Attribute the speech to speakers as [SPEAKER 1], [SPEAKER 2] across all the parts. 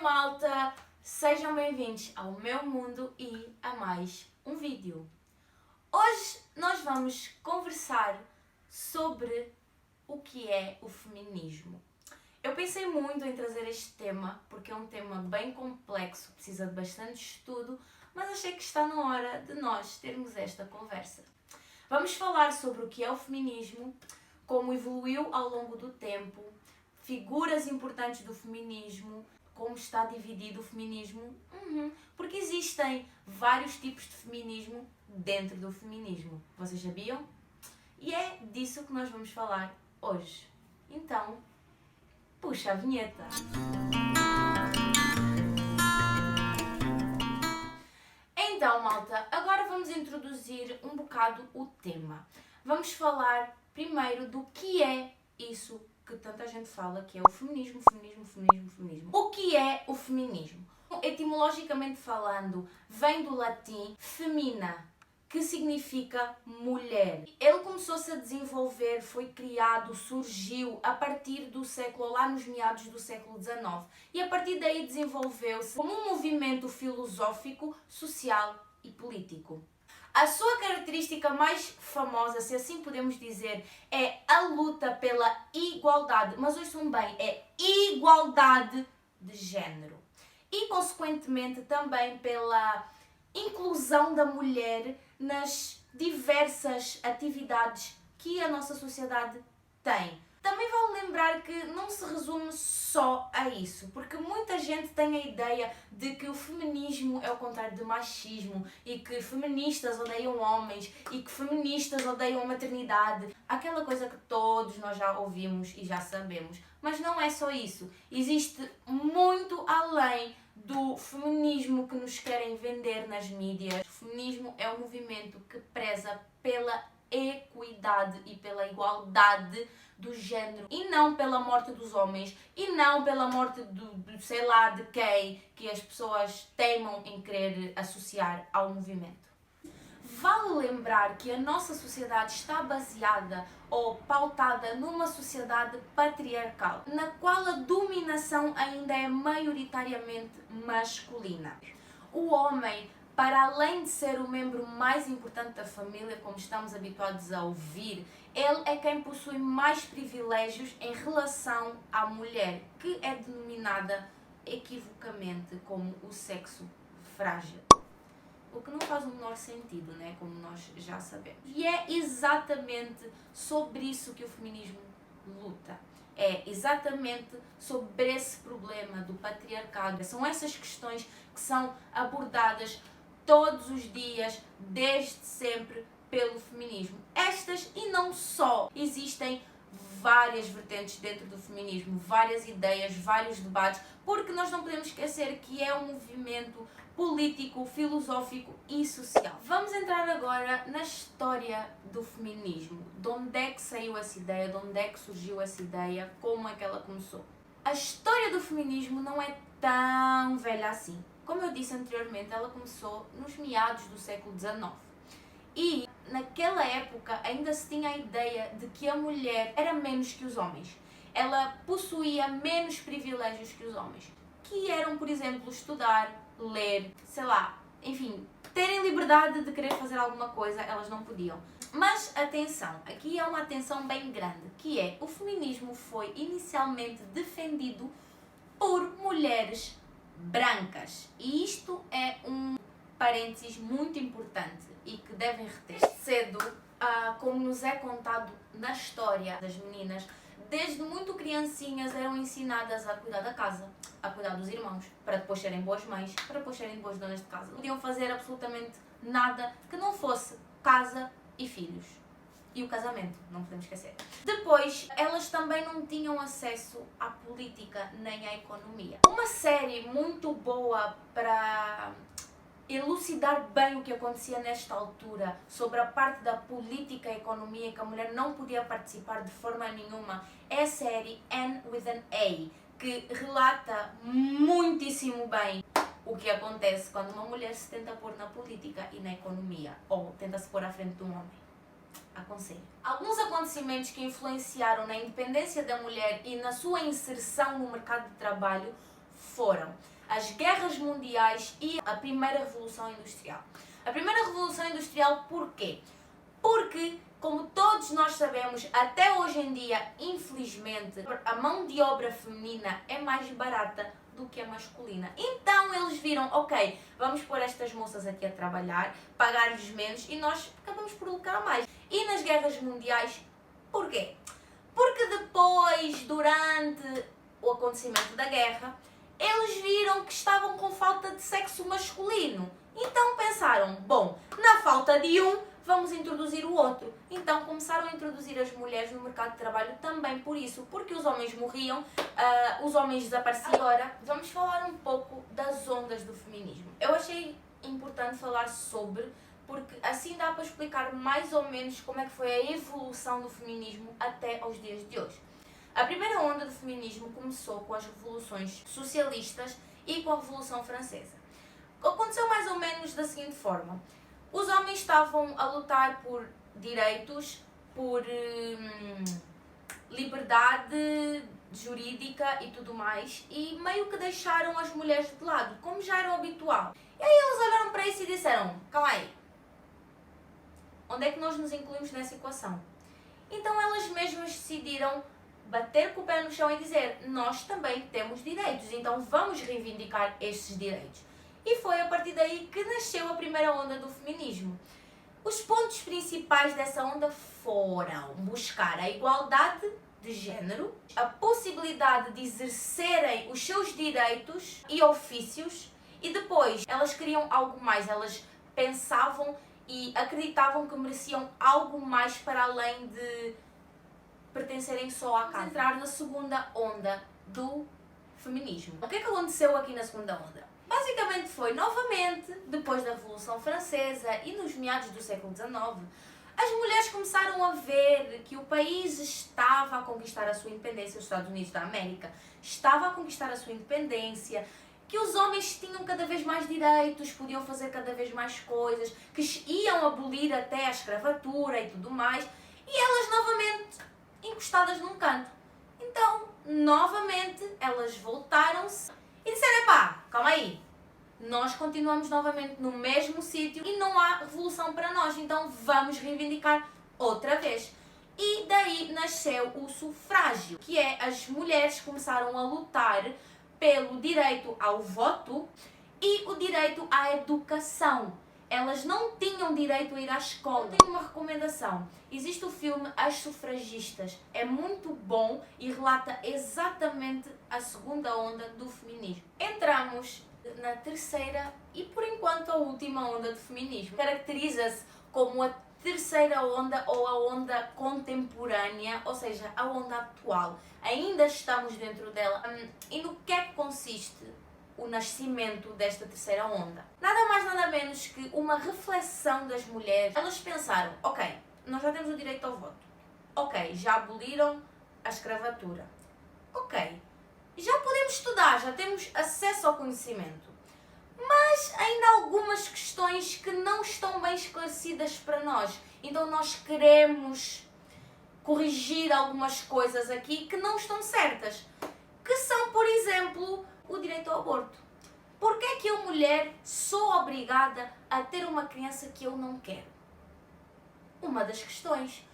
[SPEAKER 1] malta! Sejam bem-vindos ao meu mundo e a mais um vídeo. Hoje nós vamos conversar sobre o que é o feminismo. Eu pensei muito em trazer este tema porque é um tema bem complexo, precisa de bastante estudo, mas achei que está na hora de nós termos esta conversa. Vamos falar sobre o que é o feminismo, como evoluiu ao longo do tempo, figuras importantes do feminismo, como está dividido o feminismo, porque existem vários tipos de feminismo dentro do feminismo. Vocês sabiam? E é disso que nós vamos falar hoje. Então, puxa a vinheta! Então, malta, agora vamos introduzir um bocado o tema. Vamos falar primeiro do que é isso que tanta gente fala, que é o feminismo. O que é o feminismo? Etimologicamente falando, vem do latim femina, que significa mulher. Ele começou-se a desenvolver, foi criado, surgiu a partir do século, lá nos meados do século XIX. E a partir daí desenvolveu-se como um movimento filosófico, social e político. A sua característica mais famosa, se assim podemos dizer, é a luta pela igualdade. Mas ouçam bem, é igualdade de género. E, consequentemente, também pela inclusão da mulher nas diversas atividades que a nossa sociedade tem. Também vale lembrar que não se resume só a isso, porque muita gente tem a ideia de que o feminismo é o contrário do machismo e que feministas odeiam homens e que feministas odeiam a maternidade. Aquela coisa que todos nós já ouvimos e já sabemos. Mas não é só isso. Existe muito além do feminismo que nos querem vender nas mídias. O feminismo é um movimento que preza pela equidade e pela igualdade do género e não pela morte dos homens e não pela morte de quem que as pessoas teimam em querer associar ao movimento. Vale lembrar que a nossa sociedade está baseada ou pautada numa sociedade patriarcal, na qual a dominação ainda é maioritariamente masculina. O homem, para além de ser o membro mais importante da família, como estamos habituados a ouvir, ele é quem possui mais privilégios em relação à mulher, que é denominada equivocamente como o sexo frágil. O que não faz o menor sentido, né? Como nós já sabemos. E é exatamente sobre isso que o feminismo luta. É exatamente sobre esse problema do patriarcado. São essas questões que são abordadas todos os dias, desde sempre, pelo feminismo. Estas e não só. Existem várias vertentes dentro do feminismo, várias ideias, vários debates, porque nós não podemos esquecer que é um movimento político, filosófico e social. Vamos entrar agora na história do feminismo. De onde é que saiu essa ideia, de onde é que surgiu essa ideia, como é que ela começou. A história do feminismo não é tão velha assim. Como eu disse anteriormente, ela começou nos meados do século XIX. E naquela época ainda se tinha a ideia de que a mulher era menos que os homens. Ela possuía menos privilégios que os homens, que eram, por exemplo, estudar, ler, enfim, terem liberdade de querer fazer alguma coisa, elas não podiam. Mas atenção, aqui é uma atenção bem grande, que é o feminismo foi inicialmente defendido por mulheres brancas. E isto é um parênteses muito importante e que devem reter. Cedo, como nos é contado na história das meninas, desde muito criancinhas eram ensinadas a cuidar da casa, a cuidar dos irmãos, para depois serem boas mães, para depois serem boas donas de casa. Não podiam fazer absolutamente nada que não fosse casa e filhos. E o casamento, não podemos esquecer. Depois, elas também não tinham acesso à política nem à economia. Uma série muito boa para elucidar bem o que acontecia nesta altura sobre a parte da política e economia, que a mulher não podia participar de forma nenhuma, é a série Anne with an A, que relata muitíssimo bem o que acontece quando uma mulher se tenta pôr na política e na economia, ou tenta se pôr à frente de um homem. Aconselho. Alguns acontecimentos que influenciaram na independência da mulher e na sua inserção no mercado de trabalho foram as guerras mundiais e a primeira revolução industrial. A primeira revolução industrial porquê? Porque, como todos nós sabemos, até hoje em dia, infelizmente, a mão de obra feminina é mais barata do que a masculina. Então eles viram, ok, vamos pôr estas moças aqui a trabalhar, pagar-lhes menos e nós acabamos por lucrar mais. E nas guerras mundiais, porquê? Porque depois, durante o acontecimento da guerra, eles viram que estavam com falta de sexo masculino. Então pensaram, bom, na falta de um, vamos introduzir o outro. Então começaram a introduzir as mulheres no mercado de trabalho também por isso, porque os homens morriam, os homens desapareciam. Agora, vamos falar um pouco das ondas do feminismo. Eu achei importante falar sobre, porque assim dá para explicar mais ou menos como é que foi a evolução do feminismo até aos dias de hoje. A primeira onda do feminismo começou com as revoluções socialistas e com a Revolução Francesa. Aconteceu mais ou menos da seguinte forma. Os homens estavam a lutar por direitos, por liberdade jurídica e tudo mais, e meio que deixaram as mulheres de lado, como já era o habitual. E aí eles olharam para isso e disseram, calma aí, onde é que nós nos incluímos nessa equação? Então elas mesmas decidiram bater com o pé no chão e dizer, nós também temos direitos, então vamos reivindicar estes direitos. E foi a partir daí que nasceu a primeira onda do feminismo. Os pontos principais dessa onda foram buscar a igualdade de género, a possibilidade de exercerem os seus direitos e ofícios, e depois elas queriam algo mais, elas pensavam e acreditavam que mereciam algo mais para além de pertencerem só à casa. Vamos entrar na segunda onda do feminismo. O que é que aconteceu aqui na segunda onda? Basicamente foi, novamente, depois da Revolução Francesa e nos meados do século XIX, as mulheres começaram a ver que o país estava a conquistar a sua independência, os Estados Unidos da América estava a conquistar a sua independência, que os homens tinham cada vez mais direitos, podiam fazer cada vez mais coisas, que iam abolir até a escravatura e tudo mais, e elas novamente encostadas num canto. Então, novamente, elas voltaram-se e disseram, epá, calma aí, nós continuamos novamente no mesmo sítio e não há revolução para nós, então vamos reivindicar outra vez. E daí nasceu o sufrágio, que é as mulheres começaram a lutar pelo direito ao voto e o direito à educação. Elas não tinham direito a ir à escola. Eu tenho uma recomendação. Existe o filme As Sufragistas. É muito bom e relata exatamente a segunda onda do feminismo. Entramos na terceira e, por enquanto, a última onda do feminismo. Caracteriza-se como a terceira onda ou a onda contemporânea, ou seja, a onda atual. Ainda estamos dentro dela. E no que é que consiste o nascimento desta terceira onda? Nada mais, nada menos que uma reflexão das mulheres. Elas pensaram, ok, nós já temos o direito ao voto. Ok, já aboliram a escravatura. Ok, já podemos estudar, já temos acesso ao conhecimento. Mas ainda há algumas questões que não estão bem esclarecidas para nós. Então nós queremos corrigir algumas coisas aqui que não estão certas. Que são, por exemplo, o direito ao aborto. Porquê é que eu, mulher, sou obrigada a ter uma criança que eu não quero? Uma das questões.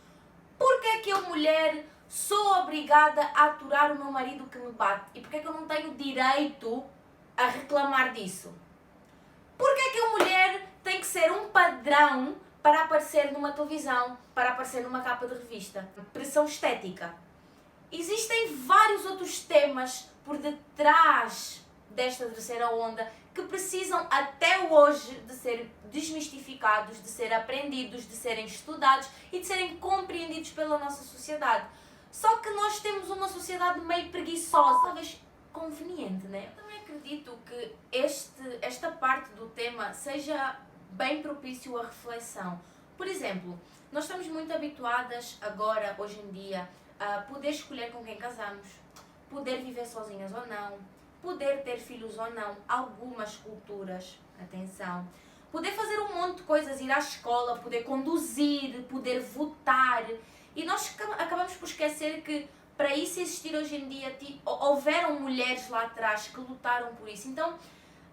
[SPEAKER 1] Porquê é que eu, mulher, sou obrigada a aturar o meu marido que me bate? E porquê é que eu não tenho direito a reclamar disso? Porquê é que a mulher tem que ser um padrão para aparecer numa televisão, para aparecer numa capa de revista? Pressão estética. Existem vários outros temas por detrás desta terceira onda que precisam até hoje de ser desmistificados, de ser aprendidos, de serem estudados e de serem compreendidos pela nossa sociedade. Só que nós temos uma sociedade meio preguiçosa, talvez conveniente, né? Eu também acredito que esta parte do tema seja bem propício à reflexão. Por exemplo, nós estamos muito habituadas agora, hoje em dia, a poder escolher com quem casamos, poder viver sozinhas ou não, poder ter filhos ou não, algumas culturas, atenção, poder fazer um monte de coisas, ir à escola, poder conduzir, poder votar. E nós acabamos por esquecer que para isso existir hoje em dia, houveram mulheres lá atrás que lutaram por isso. Então,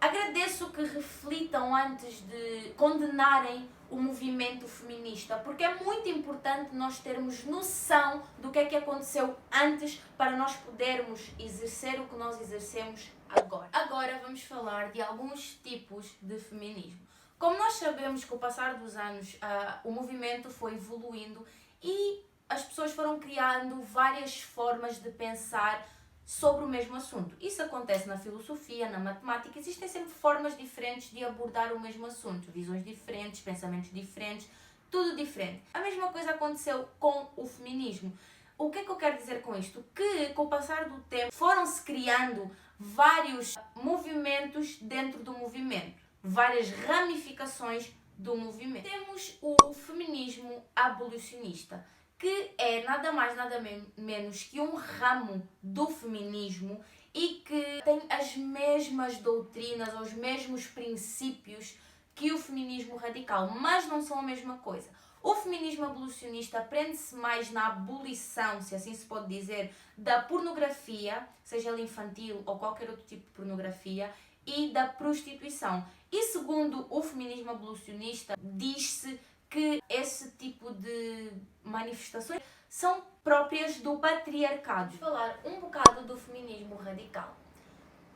[SPEAKER 1] agradeço que reflitam antes de condenarem o movimento feminista, porque é muito importante nós termos noção do que é que aconteceu antes para nós podermos exercer o que nós exercemos agora. Agora vamos falar de alguns tipos de feminismo. Como nós sabemos, com o passar dos anos, o movimento foi evoluindo e as pessoas foram criando várias formas de pensar sobre o mesmo assunto. Isso acontece na filosofia, na matemática, existem sempre formas diferentes de abordar o mesmo assunto, visões diferentes, pensamentos diferentes, tudo diferente. A mesma coisa aconteceu com o feminismo. O que é que eu quero dizer com isto? Que com o passar do tempo foram-se criando vários movimentos dentro do movimento, várias ramificações do movimento. Temos o feminismo abolicionista, que é nada mais nada menos que um ramo do feminismo e que tem as mesmas doutrinas, os mesmos princípios que o feminismo radical, mas não são a mesma coisa. O feminismo abolicionista prende-se mais na abolição, se assim se pode dizer, da pornografia, seja ela infantil ou qualquer outro tipo de pornografia, e da prostituição. E segundo o feminismo abolicionista, diz-se que esse tipo de manifestações são próprias do patriarcado. Vou falar um bocado do feminismo radical.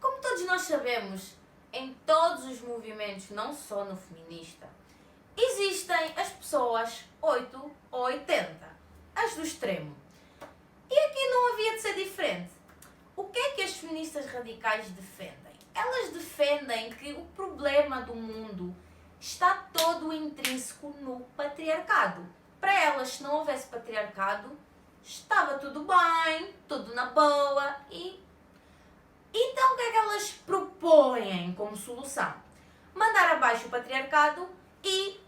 [SPEAKER 1] Como todos nós sabemos, em todos os movimentos, não só no feminista, existem as pessoas 8 ou 80, as do extremo. E aqui não havia de ser diferente. O que é que as feministas radicais defendem? Elas defendem que o problema do mundo está todo intrínseco no patriarcado. Para elas, se não houvesse patriarcado, estava tudo bem, tudo na boa. E então o que é que elas propõem como solução? Mandar abaixo o patriarcado e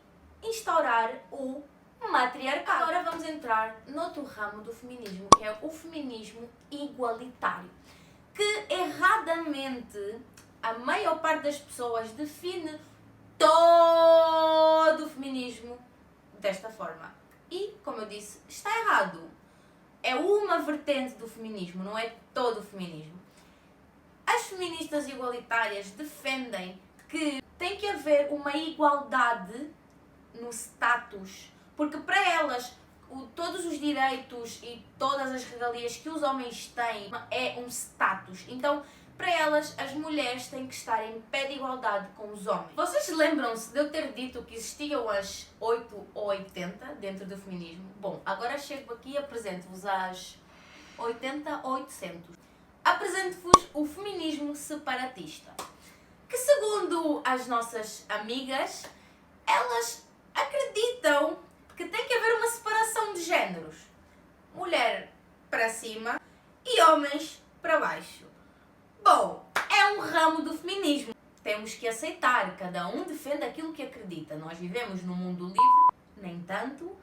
[SPEAKER 1] instaurar o matriarcado. Agora vamos entrar noutro ramo do feminismo, que é o feminismo igualitário, que erradamente a maior parte das pessoas define todo o feminismo desta forma. E, como eu disse, está errado. É uma vertente do feminismo, não é todo o feminismo. As feministas igualitárias defendem que tem que haver uma igualdade no status, porque para elas todos os direitos e todas as regalias que os homens têm é um status. Então, para elas, as mulheres têm que estar em pé de igualdade com os homens. Vocês lembram-se de eu ter dito que existiam as 8 ou 80 dentro do feminismo? Bom, agora chego aqui e apresento-vos as 80 ou 800. Apresento-vos o feminismo separatista, que segundo as nossas amigas, elas acreditam que tem que haver uma separação de géneros. Mulher para cima e homens para baixo. Bom, é um ramo do feminismo. Temos que aceitar, cada um defende aquilo que acredita. Nós vivemos num mundo livre, nem tanto,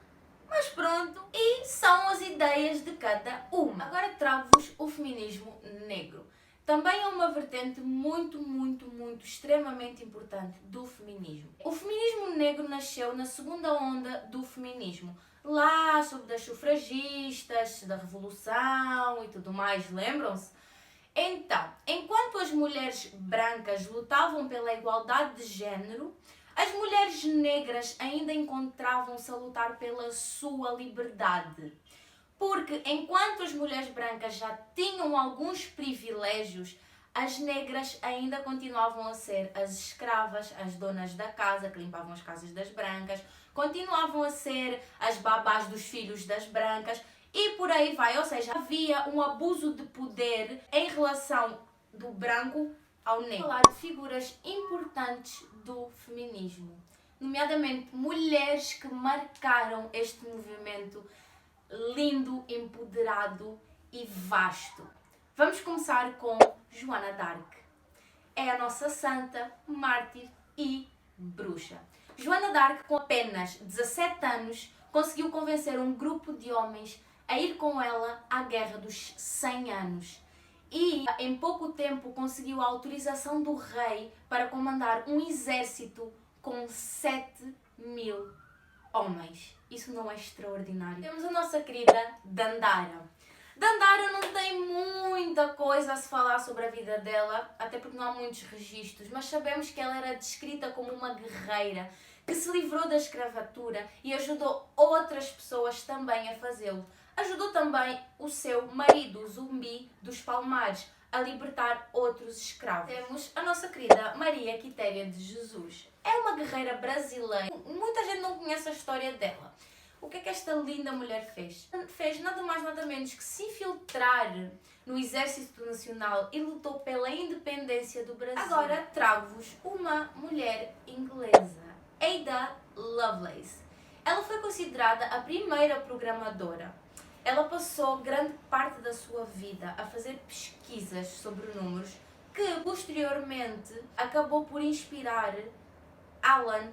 [SPEAKER 1] mas pronto. E são as ideias de cada uma. Agora trago-vos o feminismo negro. Também é uma vertente muito, extremamente importante do feminismo. O feminismo negro nasceu na segunda onda do feminismo. Lá, sobre das sufragistas, da revolução e tudo mais, lembram-se? Então, enquanto as mulheres brancas lutavam pela igualdade de género, as mulheres negras ainda encontravam-se a lutar pela sua liberdade. Porque enquanto as mulheres brancas já tinham alguns privilégios, as negras ainda continuavam a ser as escravas, as donas da casa, que limpavam as casas das brancas, continuavam a ser as babás dos filhos das brancas e por aí vai. Ou seja, havia um abuso de poder em relação do branco ao negro. Vou falar de figuras importantes do feminismo, nomeadamente mulheres que marcaram este movimento lindo, empoderado e vasto. Vamos começar com Joana d'Arc. É a nossa santa, mártir e bruxa. Joana d'Arc, com apenas 17 anos, conseguiu convencer um grupo de homens a ir com ela à Guerra dos 100 anos. E, em pouco tempo, conseguiu a autorização do rei para comandar um exército com 7.000 homens. Isso não é extraordinário? Temos a nossa querida Dandara. De Andara não tem muita coisa a se falar sobre a vida dela, até porque não há muitos registros, mas sabemos que ela era descrita como uma guerreira que se livrou da escravatura e ajudou outras pessoas também a fazê-lo. Ajudou também o seu marido, o Zumbi dos Palmares, a libertar outros escravos. Temos a nossa querida Maria Quitéria de Jesus. É uma guerreira brasileira. Muita gente não conhece a história dela. O que é que esta linda mulher fez? Fez nada mais nada menos que se infiltrar no Exército Nacional e lutou pela independência do Brasil. Agora trago-vos uma mulher inglesa, Ada Lovelace. Ela foi considerada a primeira programadora. Ela passou grande parte da sua vida a fazer pesquisas sobre números que posteriormente acabou por inspirar Alan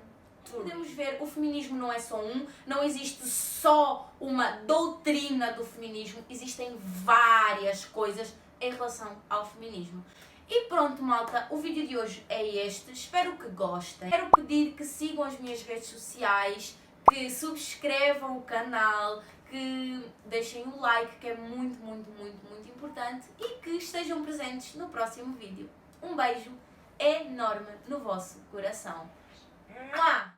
[SPEAKER 1] Turing. Podemos ver, o feminismo não é só não existe só uma doutrina do feminismo, existem várias coisas em relação ao feminismo. E pronto, malta, o vídeo de hoje é este, espero que gostem. Quero pedir que sigam as minhas redes sociais, que subscrevam o canal, que deixem o like, que é muito, muito, muito, muito importante, e que estejam presentes no próximo vídeo. Um beijo enorme no vosso coração. Mua!